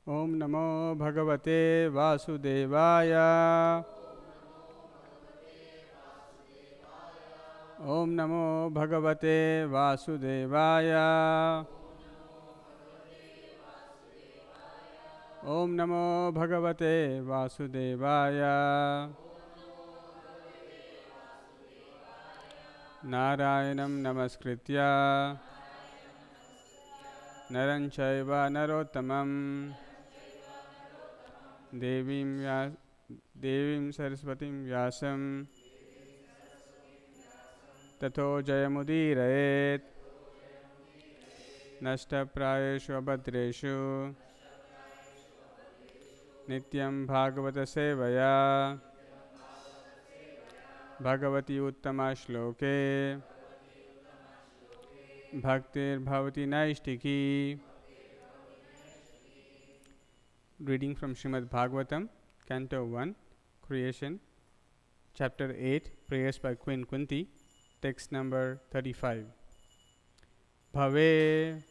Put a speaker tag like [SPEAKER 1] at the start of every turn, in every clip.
[SPEAKER 1] ओम नमो भगवते वासुदेवाय। ओम नमो भगवते वासुदेवाय। ओम नमो भगवते वासुदेवाय। नारायणं नमस्कृत्य नरं चैव नरोत्तमं देवीं सरस्वतीं व्यासं ततो जयमुदीरयेत्। नष्टप्रायेषु अभद्रेषु नित्यं भागवत सेवया भगवती उत्तमा श्लोके भक्तिर्भवति नैष्टिकी। Reading from Srimad Bhagavatam, Canto 1, Creation, Chapter 8, Prayers by Queen Kunti, text number 35. Bhave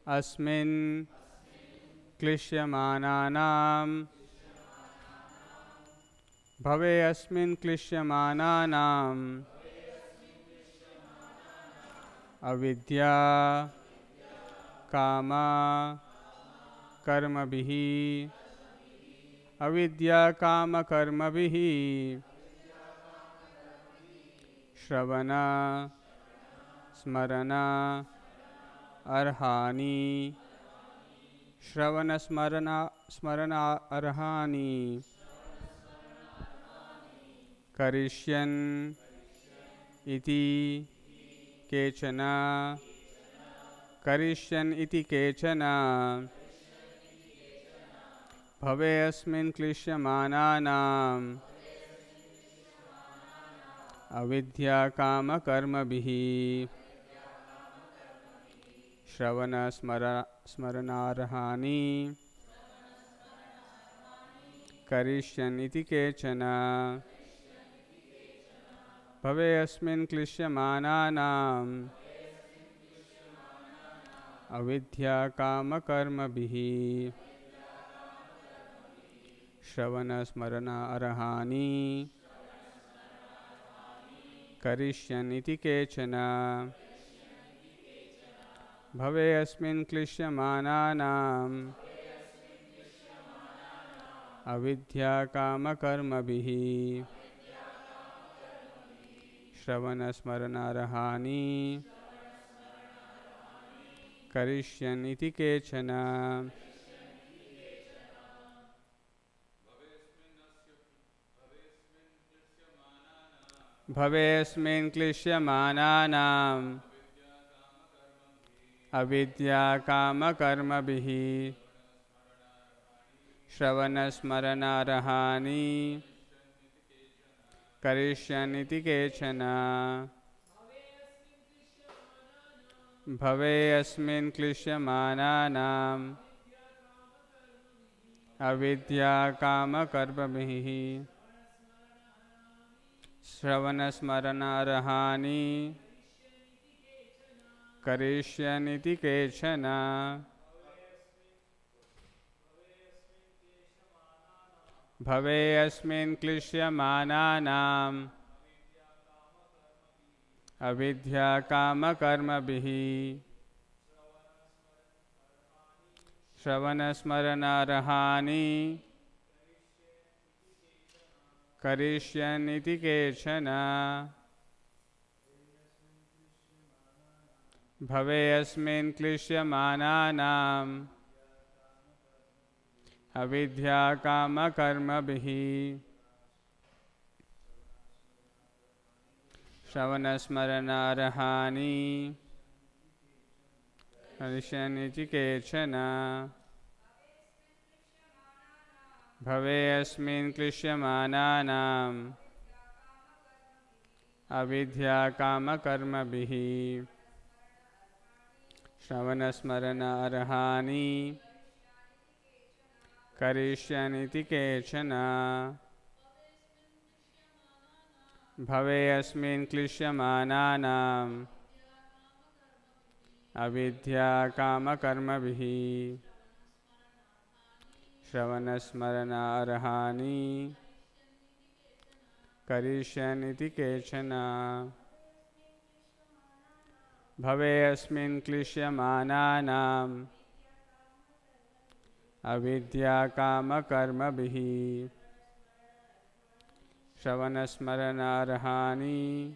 [SPEAKER 1] asmin klishyamananam Bhave asmin klishyamananam avidya kama कर्मभिः अविद्या काम कर्मभिः श्रवण स्मरण अर्हानि श्रवण स्मरण अर्हानि करिष्यन् इति केचन करिष्यन् इति केचन भवे अस्मिन् क्लिश्यमानानाम् अविद्या काम कर्मभिः श्रवण स्मरणार्हानि करिष्यन् इति केचन भवे अस्मिन् क्लिश्यमानानाम् अविद्या काम कर्मभिः श्रवण स्मरण अर्हानि करिष्यन् इति केचन भवे अस्मिन् क्लिश्यमानानाम् अविद्या काम कर्मभिः श्रवण स्मरण अर्हानि करिष्यन् इति केचन भवेस्मिन् क्लिश्यमानानाम् अविद्या काम कर्मभिः श्रवण स्मरण अर्हानि करिष्यन् इति केचन भवेस्मिन् क्लिश्यमानानाम् अविद्या काम कर्मभिः श्रवण स्मरण अर्हानि करिष्यन् इति केचन भवे अस्मिन् क्लिश्यमानानाम् अविद्या काम कर्मभिः श्रवण स्मरण अर्हानि करिष्यन् इति केचन भवे अस्मिन् क्लिश्यमानानाम् अविद्या काम कर्मभिः श्रवण स्मरण अर्हानि करिष्यन् इति केचन भवे अस्मिन् क्लिश्यमानानाम् अविद्या काम कर्मभिः श्रवण स्मरण अर्हानि करिष्यन् इति केचन भवे अस्मिन् क्लिश्यमानानाम् अविद्या काम कर्मभिः Shravanasmaranarhani Karishaniti Kechana Bhavesmin Klishyamananam Avidya Kama Karma Bihi Shravanasmaranarhani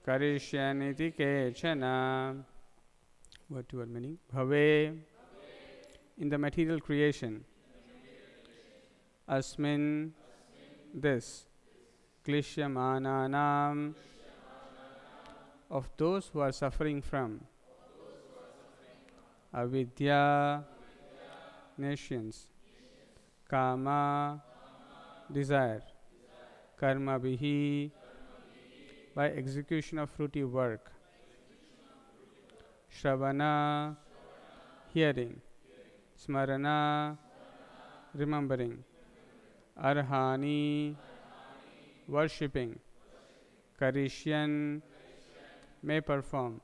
[SPEAKER 1] Karishaniti Kechana. What two are meaning? Bhave in the material creation. Asmin this. Klishyamananam of those who are suffering from. Avidya nations. Kama desire. Karma bihi by execution of fruity work. Shravana hearing. Smarana remembering. Arhani worshipping. Karishyan may perform.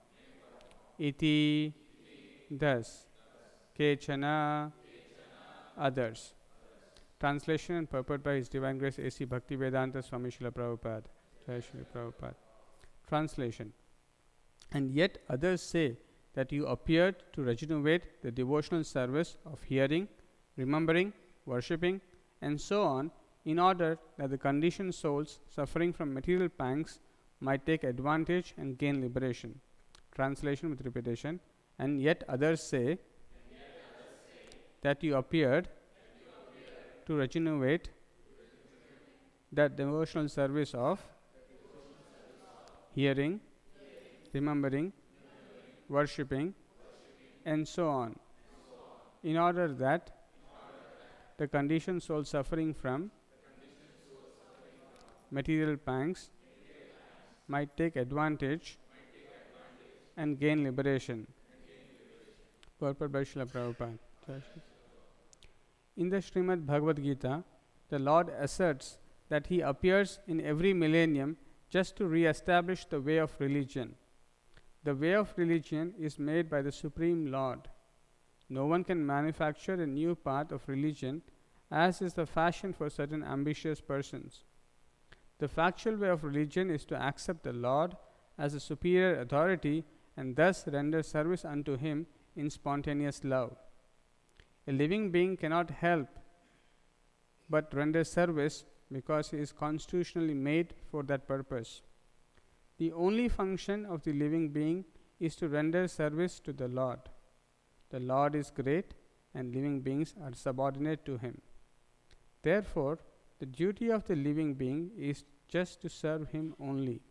[SPEAKER 1] Iti thus. Kechana others. Translation and purport by His Divine Grace A.C. Bhaktivedanta Swami Srila Prabhupada. Jai Srila Prabhupada. Translation. And yet others say that you appeared to regenerate the devotional service of hearing, remembering, worshipping, and so on, in order that the conditioned souls suffering from material pangs might take advantage and gain liberation. Translation with repetition. And yet others say that you appeared to regenerate that devotional service of hearing, remembering, worshipping, and so on, in order that the conditioned soul suffering from material pangs might take advantage and gain liberation. Purport by Srila Prabhupada. In the Srimad Bhagavad Gita, the Lord asserts that He appears in every millennium just to re-establish the way of religion. The way of religion is made by the Supreme Lord. No one can manufacture a new path of religion, as is the fashion for certain ambitious persons. The factual way of religion is to accept the Lord as a superior authority and thus render service unto Him in spontaneous love. A living being cannot help but render service because he is constitutionally made for that purpose. The only function of the living being is to render service to the Lord. The Lord is great and living beings are subordinate to Him. Therefore, the duty of the living being is just to serve Him only.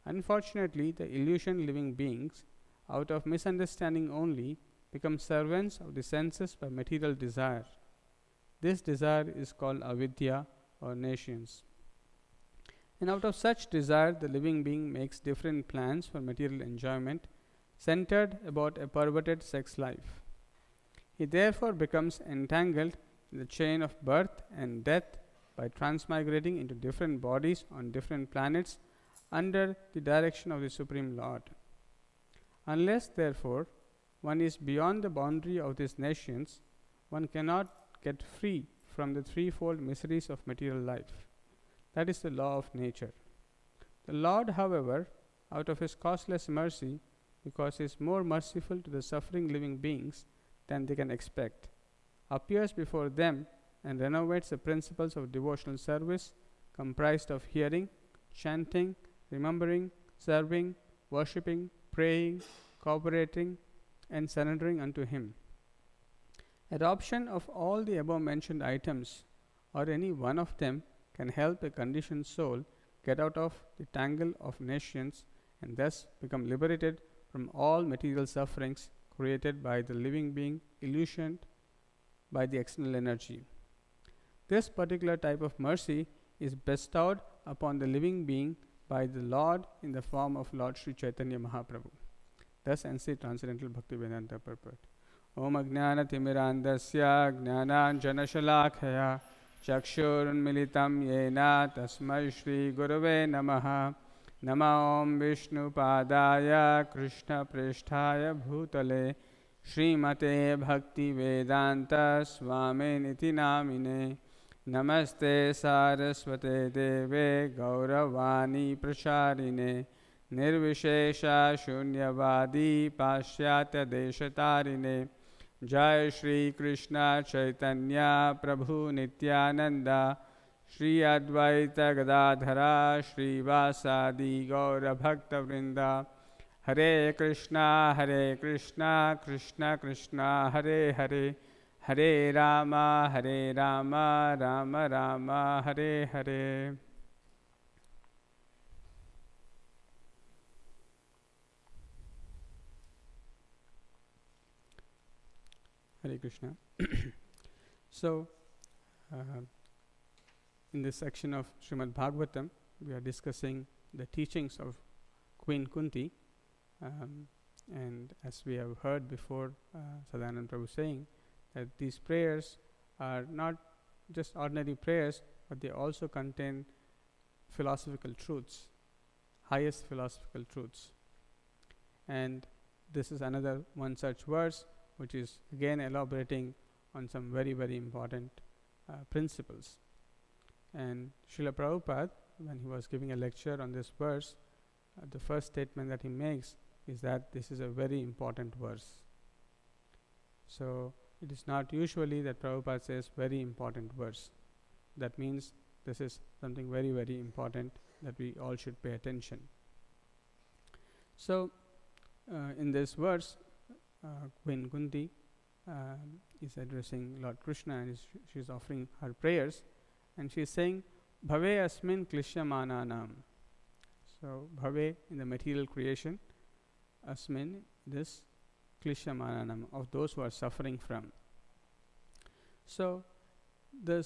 [SPEAKER 1] Unfortunately, the illusion living beings, out of misunderstanding only, become servants of the senses by material desire. This desire is called avidya or nations. And out of such desire, the living being makes different plans for material enjoyment, centered about a perverted sex life. He therefore becomes entangled in the chain of birth and death by transmigrating into different bodies on different planets under the direction of the Supreme Lord. Unless, therefore, one is beyond the boundary of these nations, one cannot get free from the threefold miseries of material life. That is the law of nature. The Lord, however, out of His causeless mercy, because He is more merciful to the suffering living beings than they can expect, appears before them and renovates the principles of devotional service comprised of hearing, chanting, remembering, serving, worshipping, praying, cooperating, and surrendering unto Him. Adoption of all the above mentioned items or any one of them can help a conditioned soul get out of the tangle of nations and thus become liberated from all material sufferings created by the living being illusioned by the external energy. This particular type of mercy is bestowed upon the living being by the Lord in the form of Lord Sri Chaitanya Mahaprabhu. Thus ends the Transcendental Bhaktivedanta purport. Om Ajnana Timirandasya Jnana Shalakaya Chakshurunmilitam Yena Tasmai Shri Gurave Namaha Nama Om Vishnu Padaya Krishna Pristhaya Bhutale Srimate Bhakti Vedanta Swaminiti Namine Namaste Saraswate Deve Gauravani Prasharine Nirvishesha Shunyavadi Pashyatya Deshatarine Jai Shri Krishna Chaitanya Prabhu Nityananda Shri Advaita Gadadhara Shri Vasadi Gaura Bhakta Vrinda Hare Krishna Krishna Krishna Hare Hare Hare Rama Rama Rama Hare Hare. Hare Krishna. So, in this section of Srimad Bhagavatam, we are discussing the teachings of Queen Kunti. And as we have heard before, Sadanand Prabhu saying that these prayers are not just ordinary prayers, but they also contain philosophical truths, highest philosophical truths. And this is another one such verse which is again elaborating on some very, very important principles. And Srila Prabhupada, when he was giving a lecture on this verse, the first statement that he makes is that this is a very important verse. So it is not usually that Prabhupada says very important verse. That means this is something very, very important that we all should pay attention. So in this verse, Queen Kunti is addressing Lord Krishna, and she is offering her prayers, and she is saying, Bhave asmin klishyamananam. So Bhave in the material creation, asmin this klishyamananam, of those who are suffering from. So the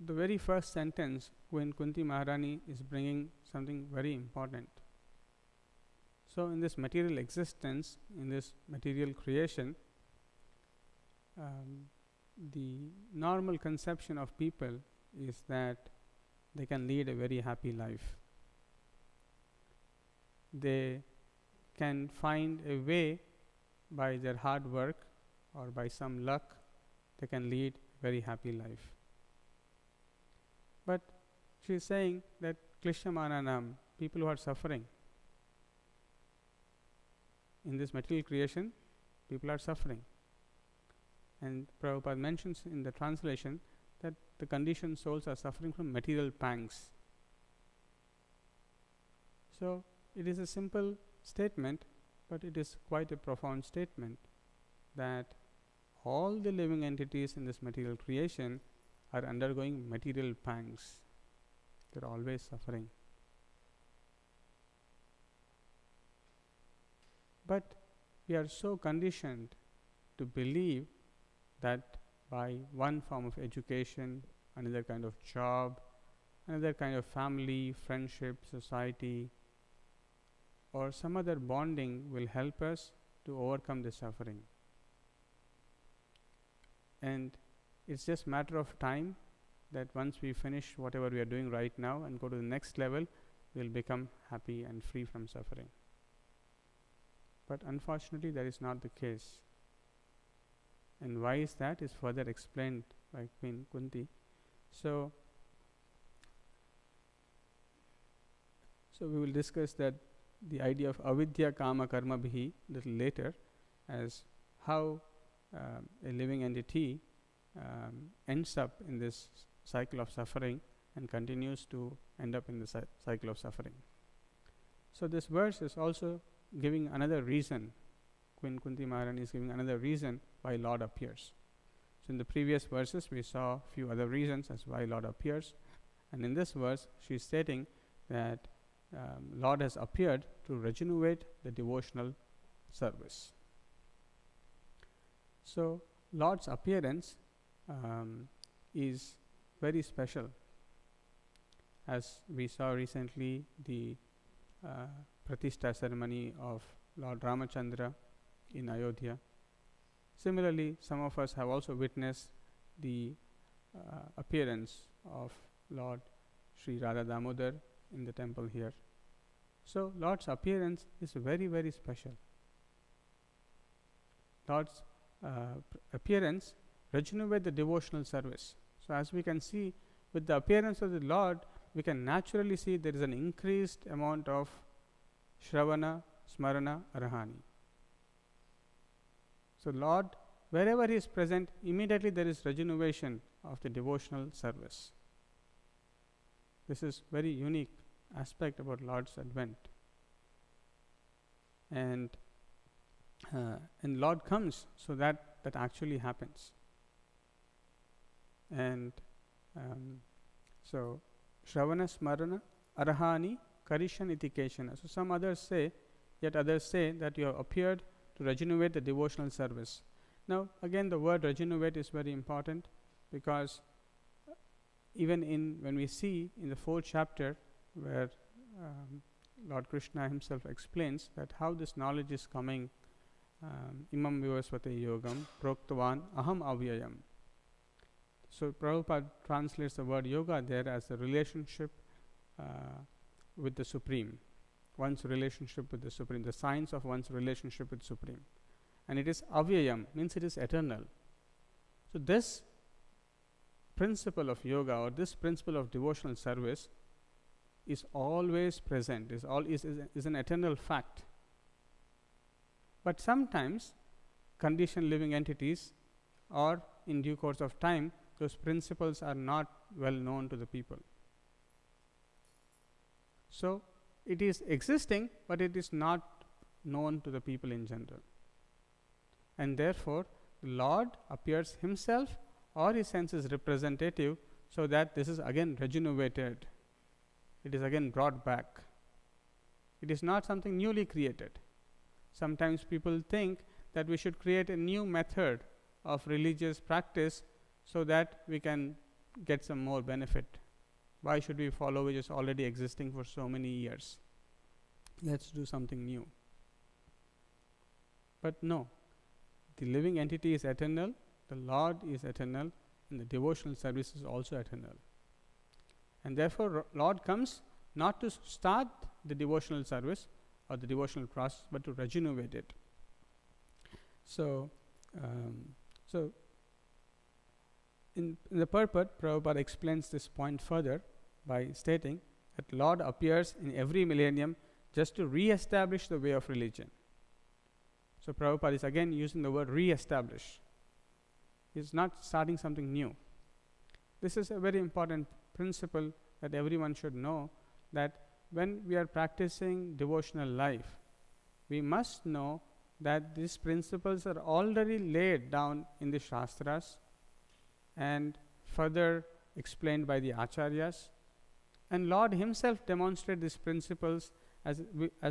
[SPEAKER 1] very first sentence, Queen Kunti Maharani is bringing something very important. So in this material existence, in this material creation, the normal conception of people is that they can lead a very happy life. They can find a way by their hard work or by some luck, they can lead a very happy life. But she is saying that klishyamananam, people who are suffering, in this material creation, people are suffering. And Prabhupada mentions in the translation that the conditioned souls are suffering from material pangs. So it is a simple statement, but it is quite a profound statement that all the living entities in this material creation are undergoing material pangs. They are always suffering. But we are so conditioned to believe that by one form of education, another kind of job, another kind of family, friendship, society, or some other bonding will help us to overcome the suffering. And it's just a matter of time that once we finish whatever we are doing right now and go to the next level, we'll become happy and free from suffering. But unfortunately, that is not the case. And why is that is further explained by Queen Kunti. So we will discuss that the idea of avidya kama karma bhihi little later, as how a living entity ends up in this cycle of suffering and continues to end up in the cycle of suffering. So this verse is also giving another reason. Queen Kunti Maharani is giving another reason why Lord appears. So in the previous verses we saw a few other reasons as why Lord appears, and in this verse she is stating that Lord has appeared to regenerate the devotional service. So Lord's appearance is very special. As we saw recently, the Pratishtha ceremony of Lord Ramachandra in Ayodhya. Similarly, some of us have also witnessed the appearance of Lord Sri Radha Damodar in the temple here. So Lord's appearance is very, very special. Lord's appearance regenerate the devotional service. So as we can see, with the appearance of the Lord, we can naturally see there is an increased amount of Shravana, Smarana, Arahani. So Lord, wherever He is present, immediately there is regeneration of the devotional service. This is very unique aspect about Lord's advent. And Lord comes, so that actually happens. And so Shravana, Smarana, Arahani, Karishan iti Keshana. So some others say, yet others say that you have appeared to regenerate the devotional service. Now again, the word regenerate is very important, because even when we see in the 4th chapter where Lord Krishna himself explains that how this knowledge is coming, imam vivasvate yogam proktavan aham avyayam. So Prabhupada translates the word yoga there as the relationship with the Supreme, one's relationship with the Supreme, the science of one's relationship with Supreme. And it is avyayam, means it is eternal. So this principle of yoga, or this principle of devotional service, is always present, is an eternal fact. But sometimes conditioned living entities, or in due course of time, those principles are not well known to the people. So it is existing, but it is not known to the people in general. And therefore, the Lord appears himself or he sends his representative, so that this is again regenerated. It is again brought back. It is not something newly created. Sometimes people think that we should create a new method of religious practice so that we can get some more benefit. Why should we follow which is already existing for so many years? Let's do something new. But no, the living entity is eternal, the Lord is eternal, and the devotional service is also eternal. And therefore, Lord comes not to start the devotional service or the devotional process, but to regenerate it. So in the purport, Prabhupada explains this point further by stating that Lord appears in every millennium just to re-establish the way of religion. So Prabhupada is again using the word re-establish. He is not starting something new. This is a very important principle that everyone should know, that when we are practicing devotional life, we must know that these principles are already laid down in the Shastras and further explained by the Acharyas. And Lord himself demonstrated these principles, as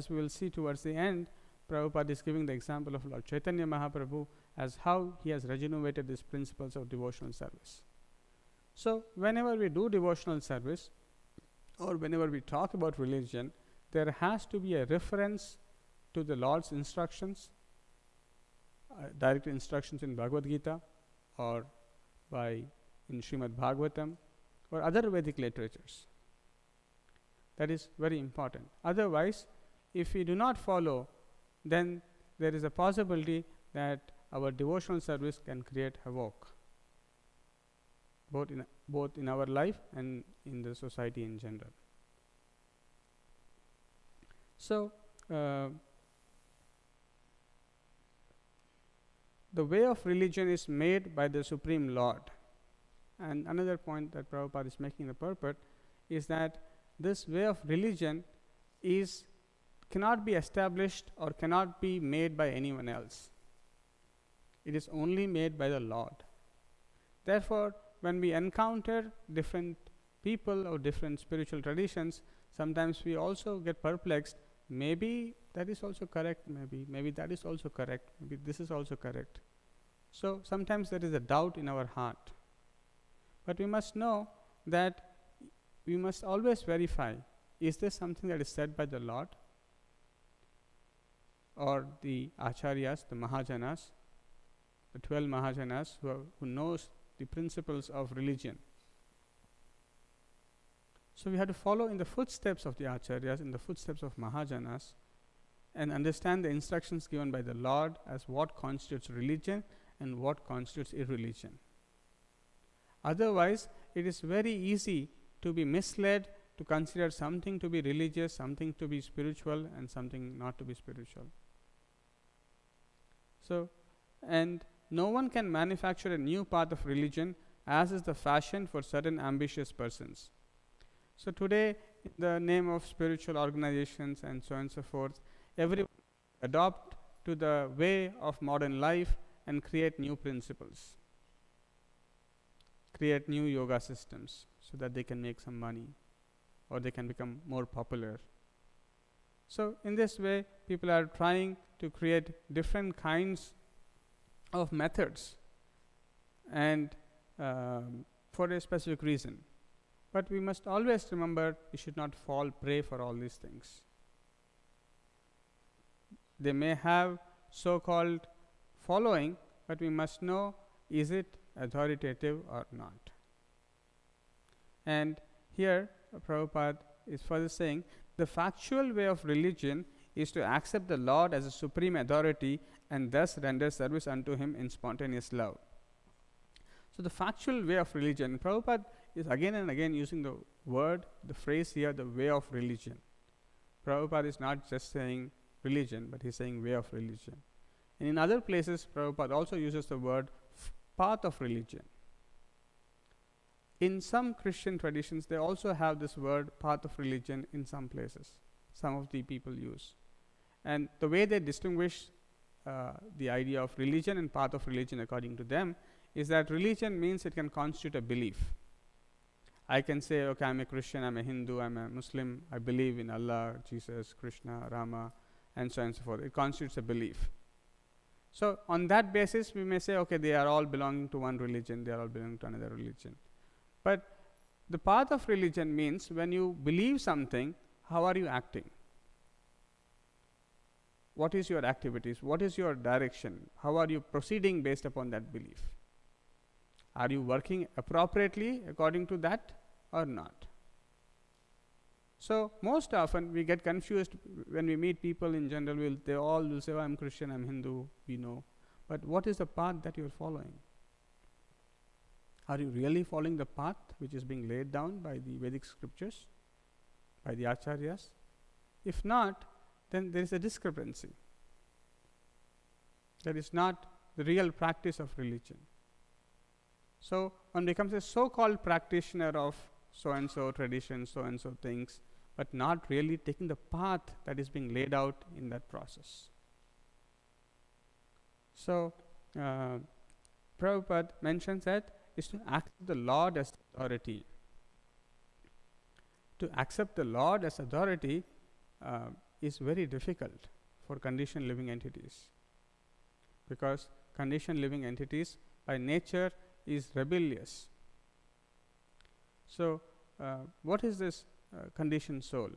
[SPEAKER 1] we will see towards the end. Prabhupada is giving the example of Lord Chaitanya Mahaprabhu as how he has regenerated these principles of devotional service. So whenever we do devotional service, or whenever we talk about religion, there has to be a reference to the Lord's instructions, direct instructions in Bhagavad Gita, or in Srimad Bhagavatam, or other Vedic literatures. That is very important. Otherwise, if we do not follow, then there is a possibility that our devotional service can create havoc, both in our life and in the society in general. So the way of religion is made by the Supreme Lord. And another point that Prabhupada is making in the purport is that this way of religion cannot be established or cannot be made by anyone else. It is only made by the Lord. Therefore, when we encounter different people or different spiritual traditions, sometimes we also get perplexed. Maybe that is also correct, maybe that is also correct, maybe this is also correct. So sometimes there is a doubt in our heart. But we must know that we must always verify, is this something that is said by the Lord, or the Acharyas, the Mahajanas, the 12 Mahajanas who knows the principles of religion. So we have to follow in the footsteps of the Acharyas, in the footsteps of Mahajanas, and understand the instructions given by the Lord as what constitutes religion and what constitutes irreligion. Otherwise, it is very easy to be misled, to consider something to be religious, something to be spiritual, and something not to be spiritual. So, and no one can manufacture a new path of religion, as is the fashion for certain ambitious persons. So today, in the name of spiritual organizations and so on and so forth, everyone adopt to the way of modern life and create new principles, create new yoga systems so that they can make some money or they can become more popular. So in this way, people are trying to create different kinds of methods and for a specific reason. But we must always remember we should not fall prey for all these things. They may have so-called following, but we must know, is it authoritative or not? And here Prabhupada is further saying, the factual way of religion is to accept the Lord as a supreme authority and thus render service unto him in spontaneous love. So the factual way of religion, Prabhupada is again and again using the word, the phrase here, the way of religion. Prabhupada is not just saying religion, but he's saying way of religion. And in other places, Prabhupada also uses the word path of religion. In some Christian traditions, they also have this word path of religion in some places. Some of the people use. And the way they distinguish the idea of religion and path of religion according to them is that religion means it can constitute a belief. I can say, okay, I'm a Christian, I'm a Hindu, I'm a Muslim, I believe in Allah, Jesus, Krishna, Rama, and so on and so forth. It constitutes a belief. So on that basis, we may say, okay, they are all belonging to one religion, they are all belonging to another religion. But the path of religion means when you believe something, how are you acting? What is your activities? What is your direction? How are you proceeding based upon that belief? Are you working appropriately according to that or not? So most often we get confused when we meet people in general. They all will say, oh, I'm Christian, I'm Hindu, we know. But what is the path that you're following? Are you really following the path which is being laid down by the Vedic scriptures, by the acharyas? If not, then there is a discrepancy. That is not the real practice of religion. So one becomes a so-called practitioner of so-and-so tradition, so-and-so things, but not really taking the path that is being laid out in that process. So Prabhupada mentions that is to accept the Lord as authority. To accept the Lord as authority is very difficult for conditioned living entities, because conditioned living entities by nature is rebellious. So what is this conditioned soul?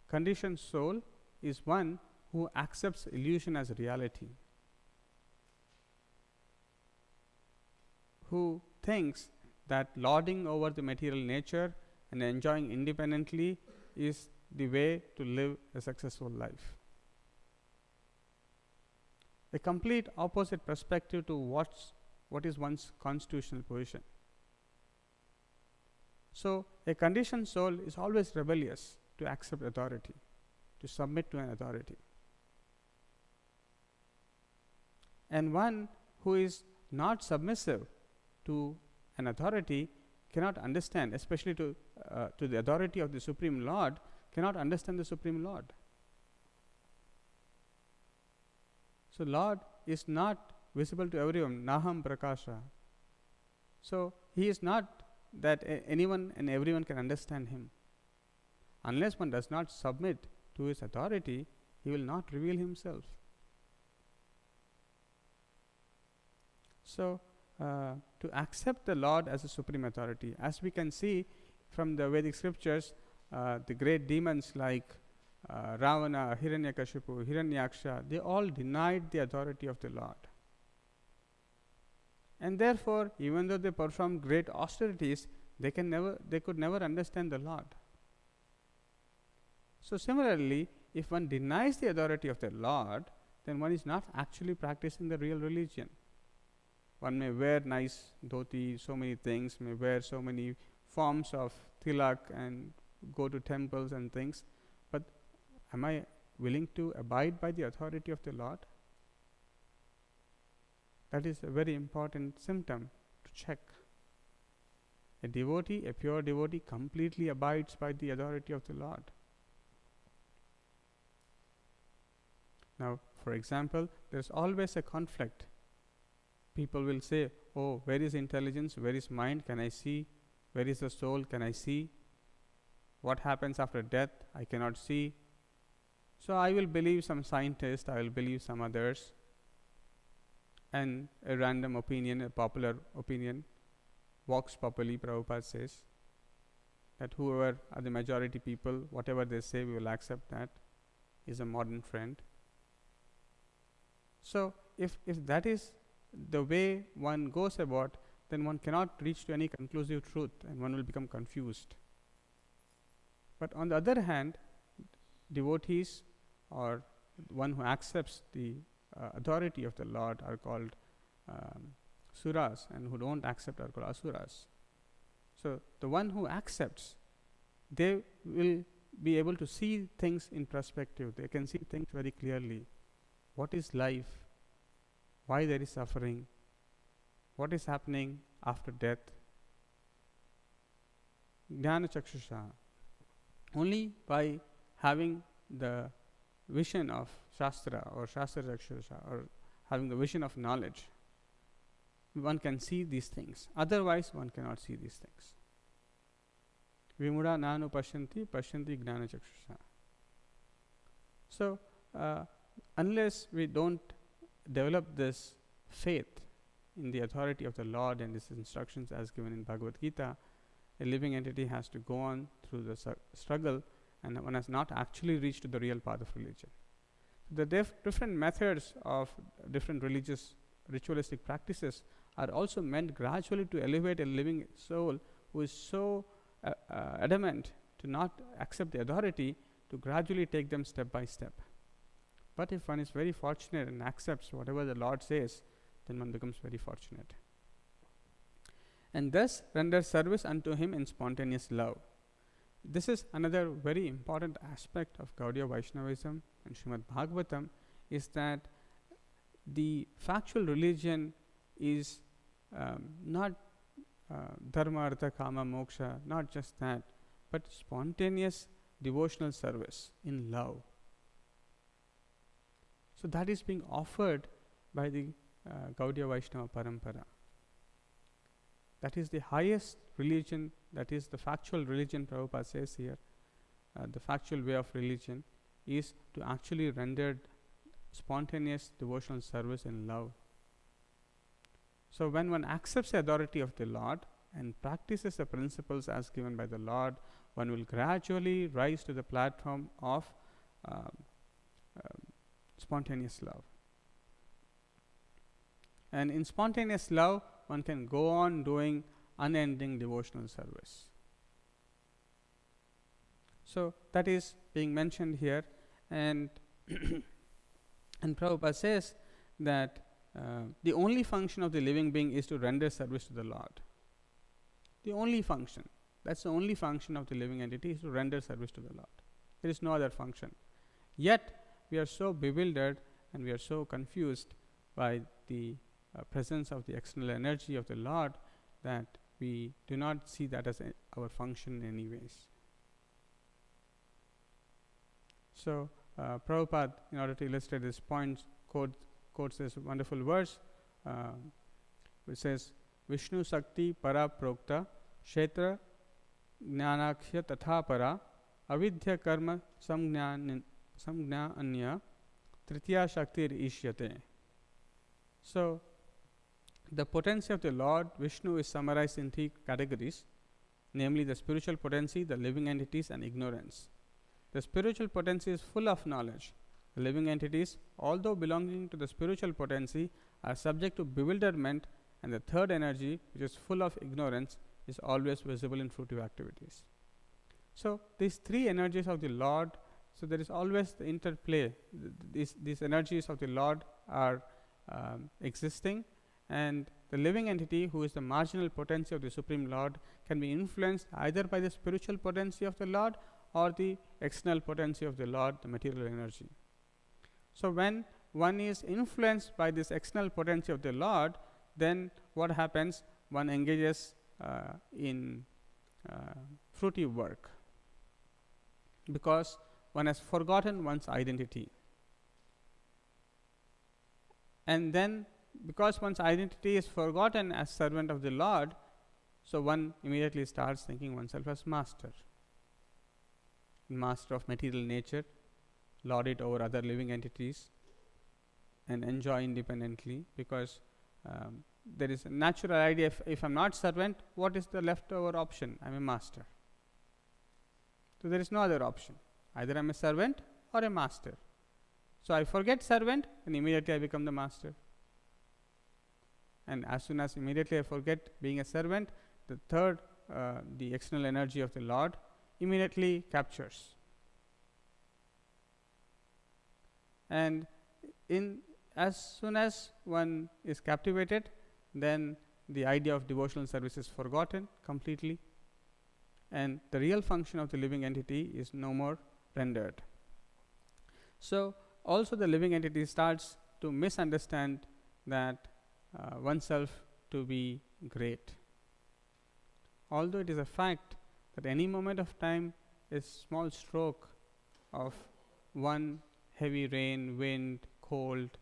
[SPEAKER 1] Conditioned soul is one who accepts illusion as reality, who thinks that lording over the material nature and enjoying independently is the way to live a successful life. A complete opposite perspective to what is one's constitutional position. So a conditioned soul is always rebellious to accept authority, to submit to an authority. And one who is not submissive to an authority cannot understand, especially to the authority of the Supreme Lord, cannot understand the Supreme Lord. So Lord is not visible to everyone, Naham Prakasha. So he is not that anyone and everyone can understand him. Unless one does not submit to his authority, he will not reveal himself. So to accept the Lord as a supreme authority, as we can see from the Vedic scriptures, the great demons like Ravana, Hiranyakashipu, Hiranyaksha, they all denied the authority of the Lord. And therefore, even though they performed great austerities, they could never understand the Lord. So similarly, if one denies the authority of the Lord, then one is not actually practicing the real religion. One may wear nice dhoti, so many things, may wear so many forms of tilak and go to temples and things, but am I willing to abide by the authority of the Lord? That is a very important symptom to check. A devotee, a pure devotee, completely abides by the authority of the Lord. Now, for example, there is always a conflict. People will say, oh, where is intelligence? Where is mind? Can I see? Where is the soul? Can I see? What happens after death? I cannot see. So I will believe some scientist, I will believe some others, and a random opinion, a popular opinion, vox populi, Prabhupada says, that whoever are the majority people, whatever they say, we will accept that, is a modern friend. So if that is the way one goes about, then one cannot reach to any conclusive truth and one will become confused. But on the other hand, devotees or one who accepts the authority of the Lord are called suras, and who don't accept are called asuras. So the one who accepts, they will be able to see things in perspective. They can see things very clearly. What is life? Why there is suffering? What is happening after death? Jnana chakshusha. Only by having the vision of Shastra or Shastra chakshusha, or having the vision of knowledge, one can see these things. Otherwise, one cannot see these things. Vimuda nanu pashyanti gnana chakshusha. So, unless we don't develop this faith in the authority of the Lord and His instructions as given in Bhagavad Gita, a living entity has to go on through the struggle, and one has not actually reached to the real path of religion. The different methods of different religious ritualistic practices are also meant gradually to elevate a living soul who is so adamant to not accept the authority, to gradually take them step by step. But if one is very fortunate and accepts whatever the Lord says, then one becomes very fortunate. And thus renders service unto Him in spontaneous love. This is another very important aspect of Gaudiya Vaishnavism and Srimad Bhagavatam, is that the factual religion is not dharma, artha, kama, moksha, not just that, but spontaneous devotional service in love. So that is being offered by the Gaudiya Vaishnava Parampara. That is the highest religion, that is the factual religion, Prabhupada says here. The factual way of religion is to actually render spontaneous devotional service in love. So when one accepts the authority of the Lord and practices the principles as given by the Lord, one will gradually rise to the platform of spontaneous love. And in spontaneous love, one can go on doing unending devotional service. So that is being mentioned here, and and Prabhupada says that the only function of the living being is to render service to the Lord. The only function, that's the only function of the living entity, is to render service to the Lord. There is no other function. Yet we are so bewildered and we are so confused by the presence of the external energy of the Lord that we do not see that as our function in any ways. So Prabhupada, in order to illustrate this point, quotes this wonderful verse which says, Vishnu Sakti Para Prokta Kshetra Jnanakhya Tatha Para Avidya Karma Samgna Anya Tritiya Shaktir Ishyate. So the potency of the Lord Vishnu is summarized in three categories, namely the spiritual potency, the living entities, and ignorance. The spiritual potency is full of knowledge. The living entities, although belonging to the spiritual potency, are subject to bewilderment, and the third energy, which is full of ignorance, is always visible in fruitive activities. So these three energies of the Lord So there is always the interplay. These energies of the Lord are existing, and the living entity, who is the marginal potency of the Supreme Lord, can be influenced either by the spiritual potency of the Lord or the external potency of the Lord, the material energy. So when one is influenced by this external potency of the Lord, then what happens? One engages in fruitive work, because one has forgotten one's identity. And then, because one's identity is forgotten as servant of the Lord, so one immediately starts thinking oneself as master of material nature, lord it over other living entities, and enjoy independently, because there is a natural idea, if I'm not servant, what is the leftover option? I'm a master. So there is no other option. Either I'm a servant or a master. So I forget servant, and immediately I become the master. And as soon as immediately I forget being a servant, the third, the external energy of the Lord, immediately captures. And as soon as one is captivated, then the idea of devotional service is forgotten completely, and the real function of the living entity is no more rendered. So also the living entity starts to misunderstand that oneself to be great. Although it is a fact that any moment of time, a small stroke of one heavy rain, wind, cold,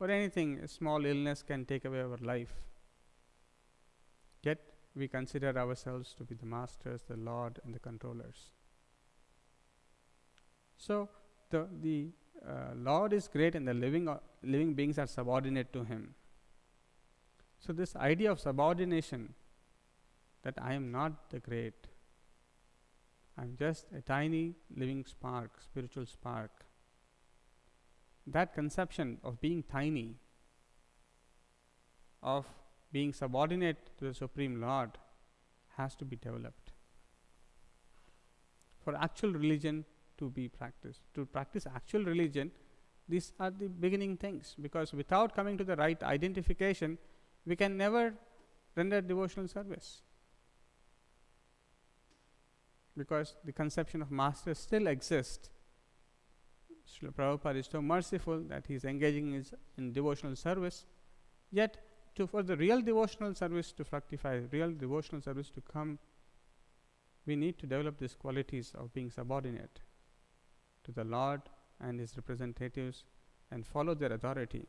[SPEAKER 1] or anything, a small illness can take away our life. Yet we consider ourselves to be the masters, the Lord, and the controllers. So the Lord is great, and the living beings are subordinate to Him. So this idea of subordination, that I am not the great, I'm just a tiny living spark, spiritual spark. That conception of being tiny, of being subordinate to the Supreme Lord, has to be developed. For actual religion to be practiced, to practice actual religion, these are the beginning things, because without coming to the right identification, we can never render devotional service, because the conception of master still exists. Srila Prabhupada is so merciful that he is engaging in devotional service, yet for the real devotional service to fructify, real devotional service to come, we need to develop these qualities of being subordinate to the Lord and His representatives and follow their authority.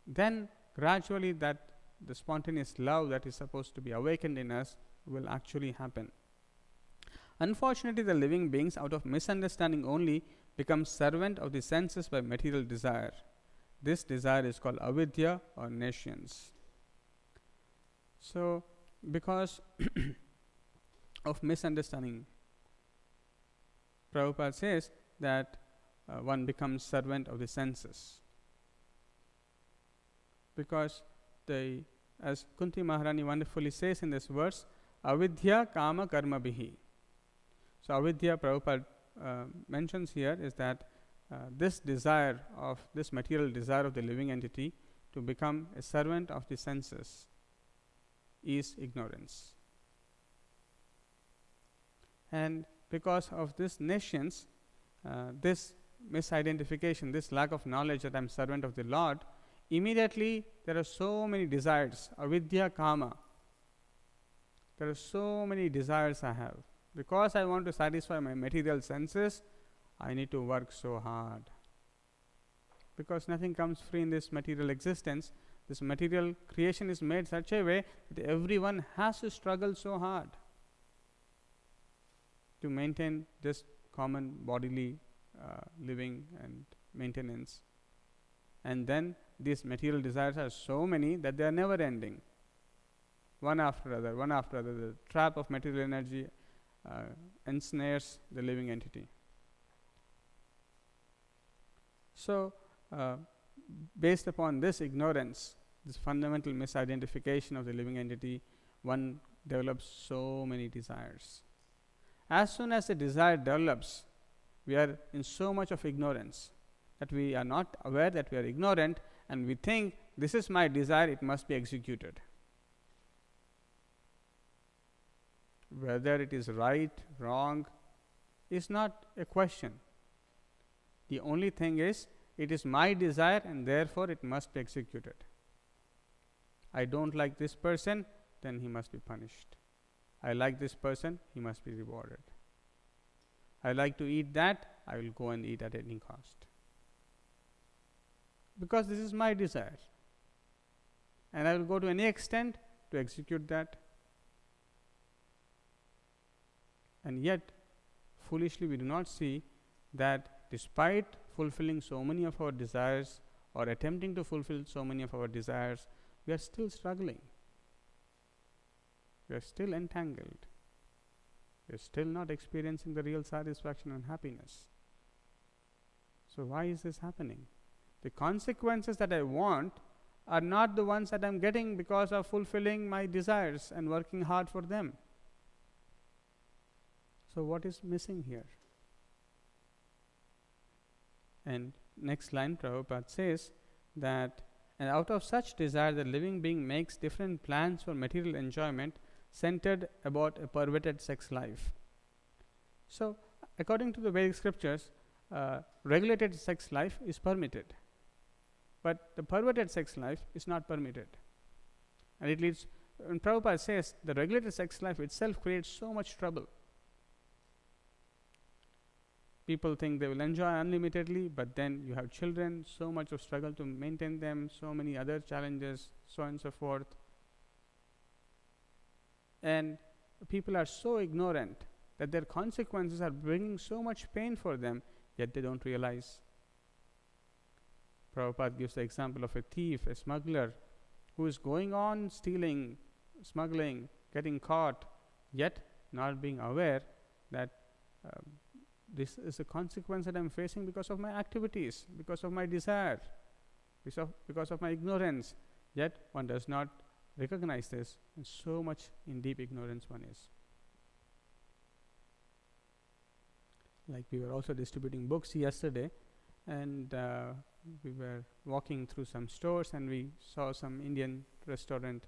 [SPEAKER 1] Then gradually that the spontaneous love that is supposed to be awakened in us will actually happen. Unfortunately, the living beings, out of misunderstanding only, become servant of the senses by material desire. This desire is called avidya or nescience. So, because of misunderstanding, Prabhupada says that one becomes servant of the senses. Because as Kunti Maharani wonderfully says in this verse, avidya kama karma bihi. So avidya, Prabhupada mentions here, is that this desire of this material desire of the living entity to become a servant of the senses is ignorance. And because of this nescience, this misidentification, this lack of knowledge that I am servant of the Lord, immediately there are so many desires, avidya kama. There are so many desires I have. Because I want to satisfy my material senses, I need to work so hard. Because nothing comes free in this material existence. This material creation is made such a way that everyone has to struggle so hard to maintain just common bodily living and maintenance. And then these material desires are so many that they are never ending. One after other, one after other. The trap of material energy ensnares the living entity. So, based upon this ignorance, this fundamental misidentification of the living entity, one develops so many desires. As soon as a desire develops, We are in so much of ignorance that we are not aware that we are ignorant, and we think this is my desire, it must be executed. Whether it is right, wrong, is not a question. The only thing is, it is my desire and therefore it must be executed. I don't like this person, then he must be punished. I like this person, he must be rewarded. I like to eat that, I will go and eat at any cost. Because this is my desire. And I will go to any extent to execute that. And yet, foolishly, we do not see that despite fulfilling so many of our desires or attempting to fulfill so many of our desires, we are still struggling. We are still entangled. We are still not experiencing the real satisfaction and happiness. So why is this happening? The consequences that I want are not the ones that I am getting because of fulfilling my desires and working hard for them. So what is missing here? And next line, Prabhupada says that, and out of such desire, the living being makes different plans for material enjoyment centered about a perverted sex life. So, according to the Vedic scriptures, regulated sex life is permitted, but the perverted sex life is not permitted. And it leads, and Prabhupada says, the regulated sex life itself creates so much trouble. People think they will enjoy unlimitedly, but then you have children, so much of struggle to maintain them, so many other challenges, so on and so forth. And people are so ignorant that their consequences are bringing so much pain for them, yet they don't realize. Prabhupada gives the example of a thief, a smuggler, who is going on stealing, smuggling, getting caught, yet not being aware that this is a consequence that I am facing because of my activities, because of my desire, because of my ignorance. Yet one does not recognize this, and so much in deep ignorance one is. Like we were also distributing books yesterday, and we were walking through some stores, and we saw some Indian restaurant,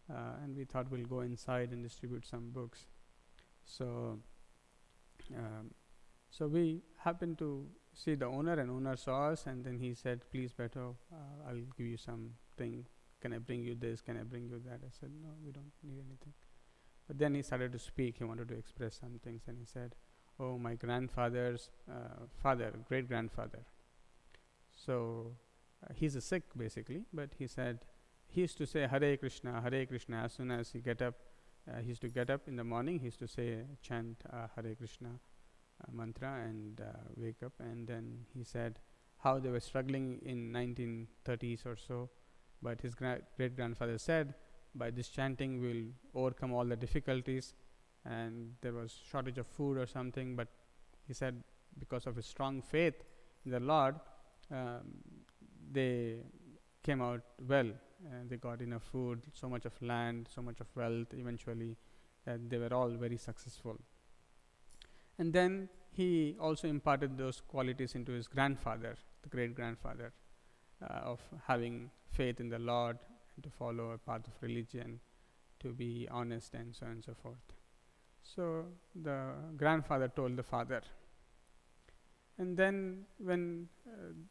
[SPEAKER 1] and we thought we'll go inside and distribute some books. So we happened to see the owner, and owner saw us, and then he said, "Please, Beto, I'll give you something. Can I bring you this? Can I bring you that?" I said, "No, we don't need anything." But then he started to speak. He wanted to express some things, and he said, "Oh, my grandfather's father, great-grandfather." So he's a Sikh basically, but he said he used to say Hare Krishna, Hare Krishna. As soon as he he used to get up in the morning. He used to say, chant Hare Krishna mantra and wake up. And then he said how they were struggling in 1930s or so, but his great-grandfather said, by this chanting we'll overcome all the difficulties, and there was shortage of food or something, but he said because of his strong faith in the Lord, they came out well, and they got enough food, so much of land, so much of wealth eventually, that they were all very successful. And then he also imparted those qualities into his grandfather, the great-grandfather, of having faith in the Lord, and to follow a path of religion, to be honest, and so on and so forth. So the grandfather told the father. And then when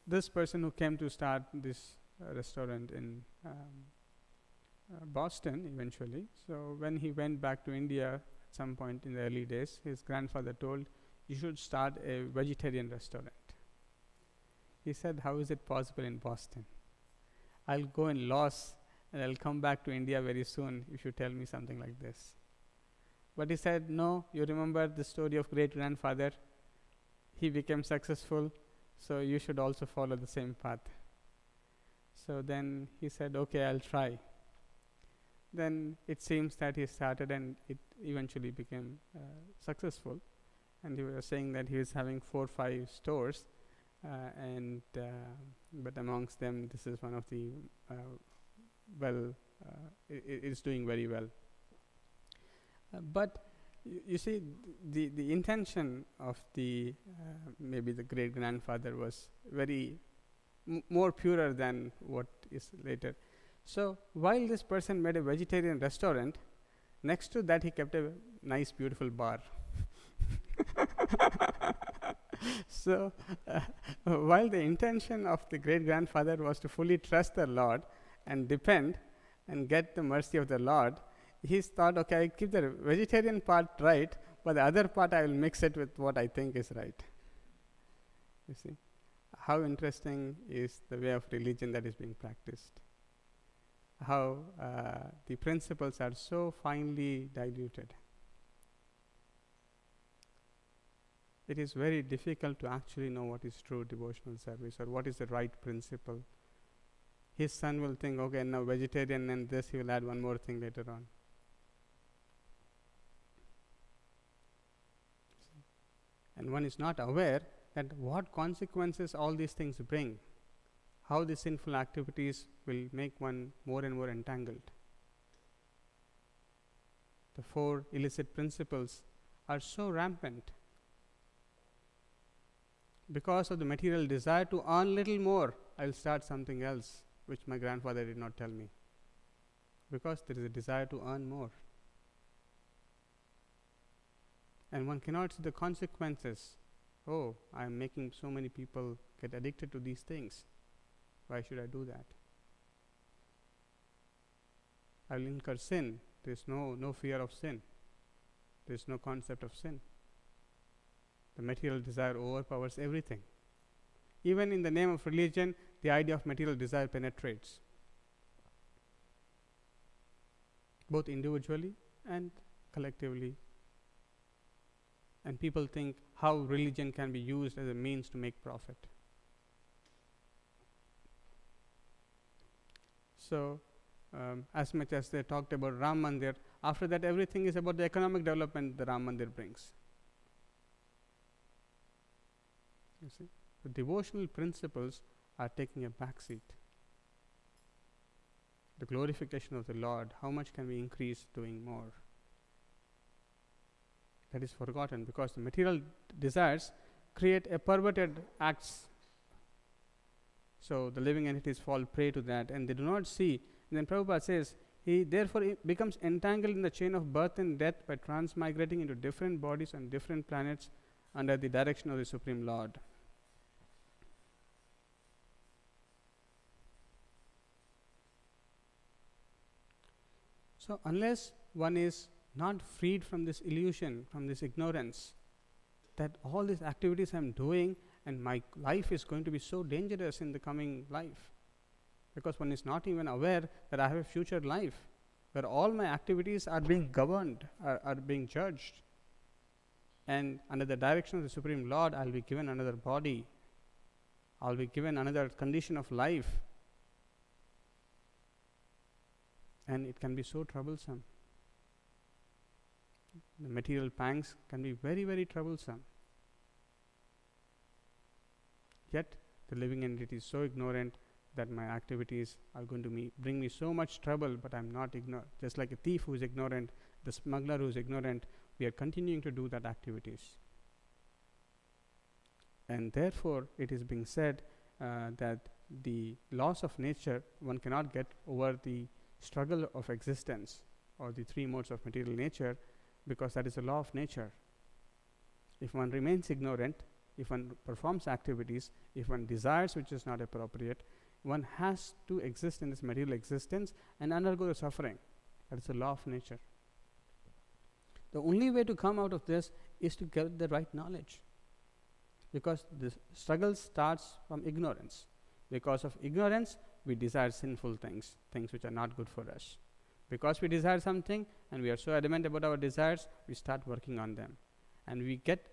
[SPEAKER 1] this person who came to start this restaurant in Boston eventually, so when he went back to India at some point in the early days, his grandfather told, "You should start a vegetarian restaurant." He said, "How is it possible in Boston? I'll go in loss and I'll come back to India very soon if you tell me something like this." But he said, "No, you remember the story of great-grandfather? He became successful, so you should also follow the same path." So then he said, "Okay, I'll try." Then it seems that he started, and it eventually became successful. And he was saying that he was having 4 or 5 stores, but amongst them, this is one of the it is doing very well. But You see, the intention of the maybe the great grandfather was very more purer than what is later. So while this person made a vegetarian restaurant, next to that he kept a nice, beautiful bar. So, while the intention of the great grandfather was to fully trust the Lord and depend and get the mercy of the Lord, he thought, okay, I keep the vegetarian part right, but the other part I will mix it with what I think is right. You see, how interesting is the way of religion that is being practiced. How the principles are so finely diluted. It is very difficult to actually know what is true devotional service or what is the right principle. His son will think, okay, now vegetarian, and this he will add one more thing later on. And one is not aware that what consequences all these things bring, how the sinful activities will make one more and more entangled. The 4 illicit principles are so rampant because of the material desire to earn little more. I will start something else which my grandfather did not tell me, because there is a desire to earn more, and one cannot see the consequences. Oh, I am making so many people get addicted to these things. Why should I do that? I will incur sin. There is no fear of sin. There is no concept of sin. The material desire overpowers everything. Even in the name of religion, the idea of material desire penetrates, both individually and collectively. And people think how religion can be used as a means to make profit. So, as much as they talked about Ram Mandir, after that everything is about the economic development the Ram Mandir brings. You see, the devotional principles are taking a back seat. The glorification of the Lord, how much can we increase doing more? That is forgotten, because the material desires create a perverted acts. So the living entities fall prey to that, and they do not see. And then Prabhupada says, he therefore becomes entangled in the chain of birth and death by transmigrating into different bodies on different planets under the direction of the Supreme Lord. So unless one is not freed from this illusion, from this ignorance, that all these activities I am doing and my life is going to be so dangerous in the coming life, because one is not even aware that I have a future life where all my activities are being governed, are being judged, and under the direction of the Supreme Lord I will be given another body, I will be given another condition of life, and it can be so troublesome. The material pangs can be very, very troublesome. Yet the living entity is so ignorant that my activities are going to bring me so much trouble, but I am not ignorant. Just like a thief who is ignorant, the smuggler who is ignorant, we are continuing to do that activities. And therefore it is being said that the laws of nature, one cannot get over the struggle of existence or the 3 modes of material nature, because that is a law of nature. If one remains ignorant, if one performs activities, if one desires which is not appropriate, one has to exist in this material existence and undergo the suffering. That is a law of nature. The only way to come out of this is to get the right knowledge, because the struggle starts from ignorance. Because of ignorance, we desire sinful things, things which are not good for us. Because we desire something and we are so adamant about our desires, we start working on them. And we get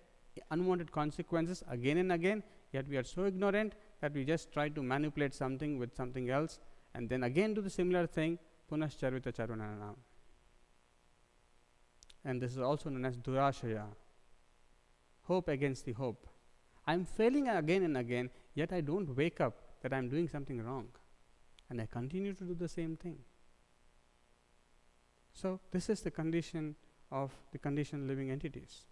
[SPEAKER 1] unwanted consequences again and again, yet we are so ignorant that we just try to manipulate something with something else, and then again do the similar thing, punascharvita charunanam. And this is also known as durashaya, hope against the hope. I am failing again and again, yet I don't wake up that I am doing something wrong, and I continue to do the same thing. So this is the condition of the conditioned living entities.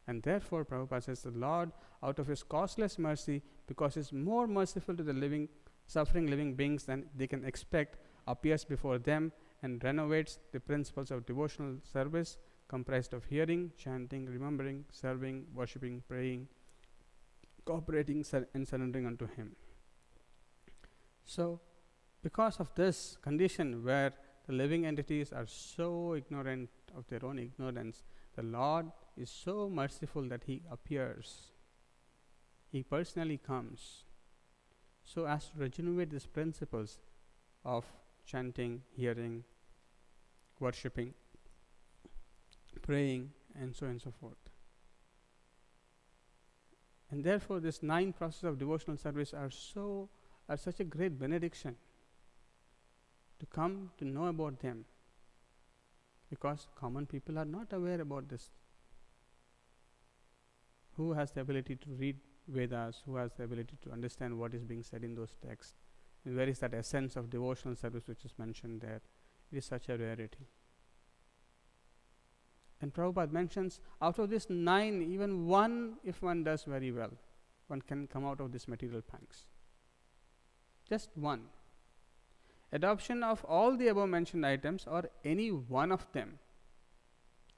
[SPEAKER 1] And therefore, Prabhupada says the Lord, out of his causeless mercy, because he is more merciful to the suffering living beings than they can expect, appears before them and renovates the principles of devotional service comprised of hearing, chanting, remembering, serving, worshipping, praying, cooperating, and surrendering unto him. So, because of this condition where the living entities are so ignorant of their own ignorance, the Lord is so merciful that he appears. He personally comes so as to regenerate these principles of chanting, hearing, worshipping, praying, and so on and so forth. And therefore, this 9 processes of devotional service are such a great benediction to come to know about them, because common people are not aware about this. Who has the ability to read Vedas? Who has the ability to understand what is being said in those texts? And where is that essence of devotional service which is mentioned there? It is such a rarity. And Prabhupada mentions, out of this 9, even one, if one does very well, one can come out of this material pangs. Just one. Adoption of all the above mentioned items, or any one of them,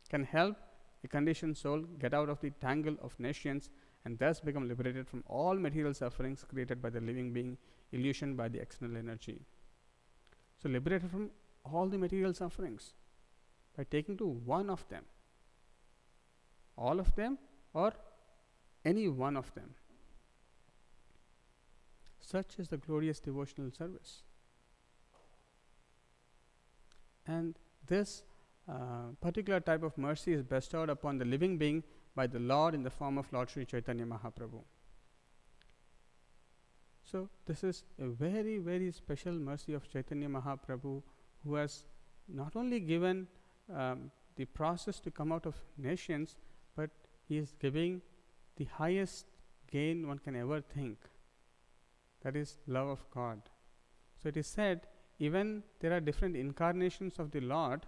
[SPEAKER 1] can help a conditioned soul get out of the tangle of nescience and thus become liberated from all material sufferings created by the living being, illusioned by the external energy. So, liberated from all the material sufferings by taking to one of them, all of them, or any one of them. Such is the glorious devotional service. And this particular type of mercy is bestowed upon the living being by the Lord in the form of Lord Sri Chaitanya Mahaprabhu. So, this is a very, very special mercy of Chaitanya Mahaprabhu, who has not only given the process to come out of nations, but he is giving the highest gain one can ever think, that is love of God. So, it is said, even there are different incarnations of the Lord,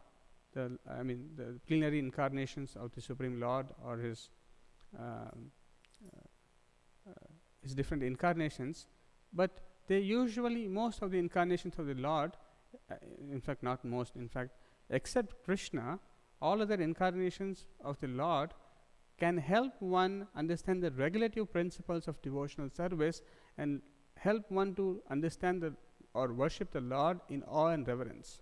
[SPEAKER 1] the plenary incarnations of the Supreme Lord, or his different incarnations, but they usually, most of the incarnations of the Lord, in fact not most, in fact except Krishna, all other incarnations of the Lord can help one understand the regulative principles of devotional service and help one to understand or worship the Lord in awe and reverence.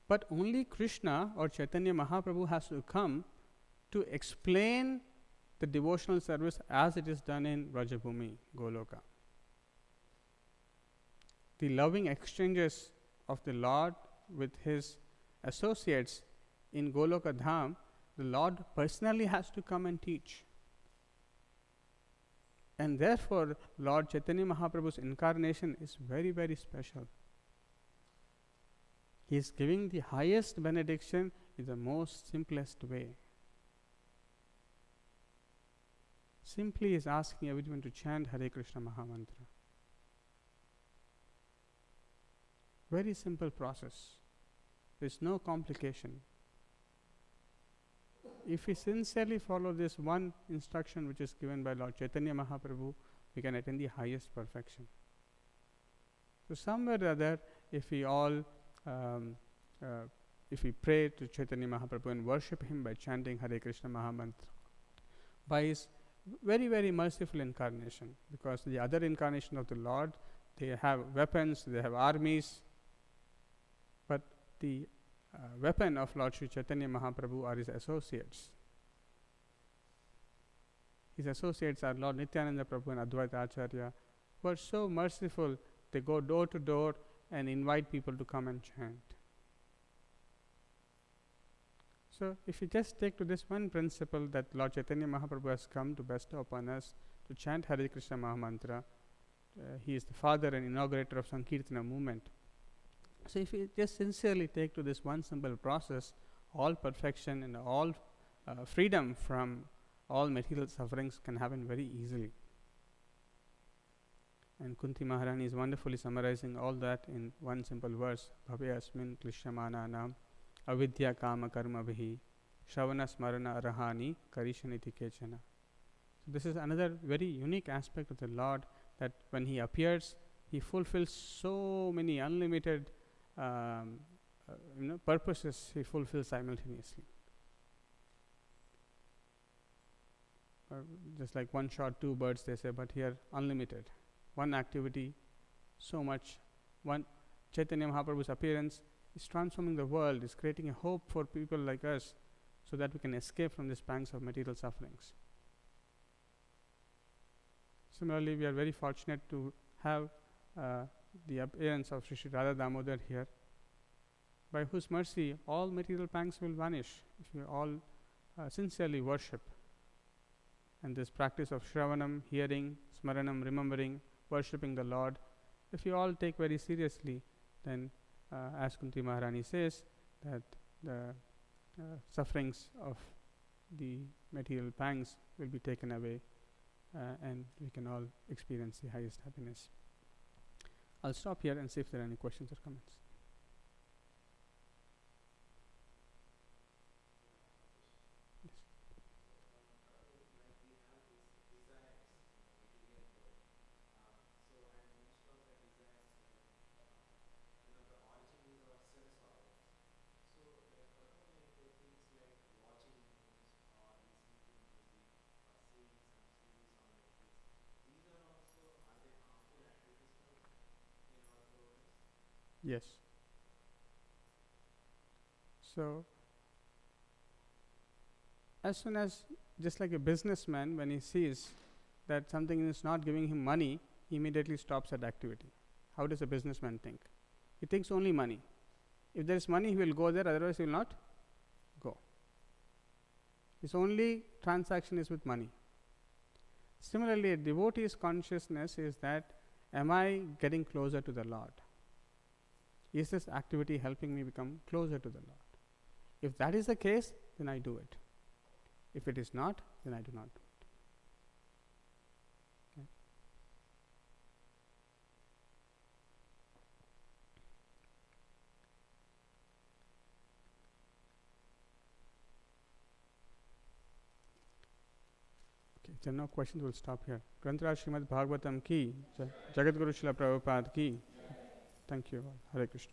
[SPEAKER 1] But only Krishna or Chaitanya Mahaprabhu has to come to explain the devotional service as it is done in Vrajabhumi, Goloka. The loving exchanges of the Lord with his associates in Goloka Dham, the Lord personally has to come and teach. And therefore, Lord Chaitanya Mahaprabhu's incarnation is very, very special. He is giving the highest benediction in the most simplest way. Simply is asking everyone to chant Hare Krishna Mahamantra. Very simple process. There is no complication. If we sincerely follow this one instruction which is given by Lord Chaitanya Mahaprabhu, we can attain the highest perfection. So somewhere or other, if we all if we pray to Chaitanya Mahaprabhu and worship him by chanting Hare Krishna Mahamantra, by his very, very merciful incarnation, because the other incarnation of the Lord, they have weapons, they have armies, but the weapon of Lord Sri Chaitanya Mahaprabhu are his associates. His associates are Lord Nityananda Prabhu and Advaita Acharya, who are so merciful, they go door to door and invite people to come and chant. So, if we just take to this one principle that Lord Chaitanya Mahaprabhu has come to bestow upon us to chant Hare Krishna Mahamantra, he is the father and inaugurator of Sankirtana movement. So, if we just sincerely take to this one simple process, all perfection and all freedom from all material sufferings can happen very easily. And Kunti Maharani is wonderfully summarizing all that in one simple verse, Bhavya asmin klishyamananam avidya kama karma bhihi shravana smarana arahani karishaniti kechana. So this is another very unique aspect of the Lord, that when He appears, He fulfills so many unlimited purposes. He fulfills simultaneously. Just like one shot, two birds, they say, but here unlimited. One activity, so much. One Chaitanya Mahaprabhu's appearance is transforming the world, is creating a hope for people like us, so that we can escape from these pangs of material sufferings. Similarly, we are very fortunate to have the appearance of Sri Radha Damodar here, by whose mercy all material pangs will vanish if we all sincerely worship. And this practice of Shravanam, hearing, Smaranam, remembering, worshipping the Lord, if you all take very seriously, then as Kunti Maharani says, that the sufferings of the material pangs will be taken away, and we can all experience the highest happiness. I'll stop here and see if there are any questions or comments. Yes. So, as soon as, just like a businessman, when he sees that something is not giving him money, he immediately stops that activity. How does a businessman think? He thinks only money. If there is money, he will go there, otherwise he will not go. His only transaction is with money. Similarly, a devotee's consciousness is that, am I getting closer to the Lord? Is this activity helping me become closer to the Lord? If that is the case, then I do it. If it is not, then I do not do it. Okay, if there are no questions, we'll stop here. Grantaraj Srimad Bhagavatam ki, Jagadguru Srila Prabhupada ki. Thank you all. Hare Krishna.